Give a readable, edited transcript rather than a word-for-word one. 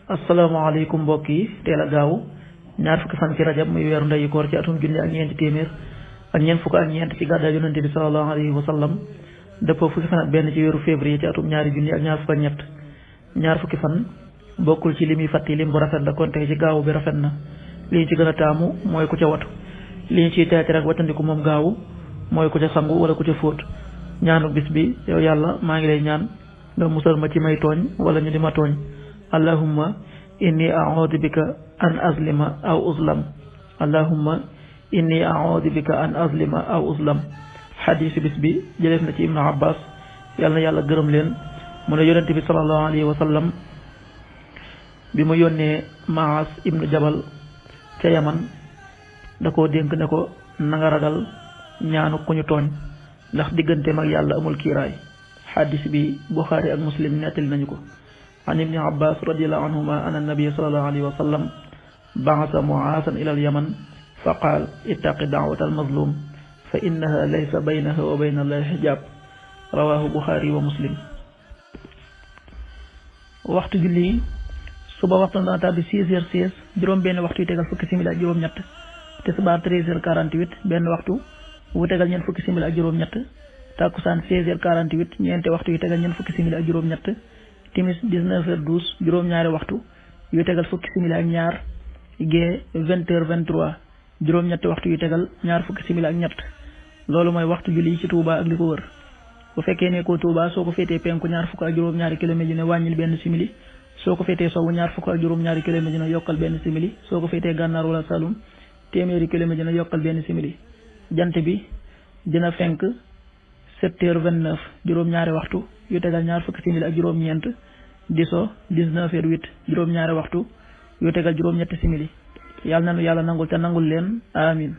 asalaamaaleykum mbokk yi teel a gaaw ñaar fukki fan ci rajab muy weeru ndeyu koor ci atum junni ak ñeenti téeméer ak ñeent fukk ak ñeent ci gàddaay yonente bi sallallahu alayhi wa sallam dëppoo fukki fan ak benn ci weeru février ci atum ñaari junni ak ñaar fukk ak ñett ñaar fukki fan bokkul ci li muy fàtti lim bu rafet la kon tey ci gaawu bi rafet na li ñu ci gën a taamu mooy ku ca watu li ñu ciy teeti rek watandiku moom gaawu mooy ku ca sangu wala ku ca fóot ñaanu bis bi yow yàlla maa ngi lay ñaan nga musal ma ci may tooñ wala ñu di ma tooñ allahumma inni a'udhu bika an azlima aw uzlam allahumma inni a'udhu bika an azlima aw uzlam xadiisu bis bi jëleef na ci ibnu abbas yàlla na yàlla gërëm leen mu ne yonente bi sallallahu alayhi wa sallam bi mu yónnee Maas ibnu Jabal ca Yaman da koo dénk ne ko na nga ragal ñaanu ku ñu tooñ ndax digganteem ak yàlla amul kiiraay xadis bi Buxaari ak Muslim nettali nañu ko an ibni abbas radiallahu anhuma an annabiya sallallahu alayhi wa sallam baasa muaasan ila alyaman fa qaal ittaqi daawata almazlum fa innaha laysa baynaha wa bayna allahi xijaab rawahu Buxaari wa Muslim. waxtu julli suba waxtu dana tàbbi 6h16 juróom benn waxtu yu tegal fukki simili ak juróom ñett tisbaar 13h48 benn waxtu wu tegal ñeent fukki simili ak juróom ñett takkusaan 16h48 ñeenti waxtu yu tegal ñeent fukki simili ak juróom ñett timis 19h12 juróom ñaari waxtu yu tegal fukki simili ak ñaar gee 20h23 juróom ñetti waxtu yu tegal ñaar fukki simili ak ñett loolu mooy waxtu julli ci Touba ak li ko wër bu fekkee ne ko Touba soo ko féetee penku ñaar fukk ak juróom ñaari kilomètre dina wàññil benn simili soo ko féetee sowwu ñaar fukk ak juróom ñaari kilomètre dina yokkal benn simili soo ko féetee gànnaar wala Saloum téeméeri kilomètre dina yokkal benn simili jant bi dina fenk 7h29 juróom ñaari waxtu yu tegal ñaar fukki simili ak juróom ñeent di so 19h08 juróom ñaari waxtu yu tegal juróom ñetti simili yàlla nanu yàlla nangul te nangul leen amin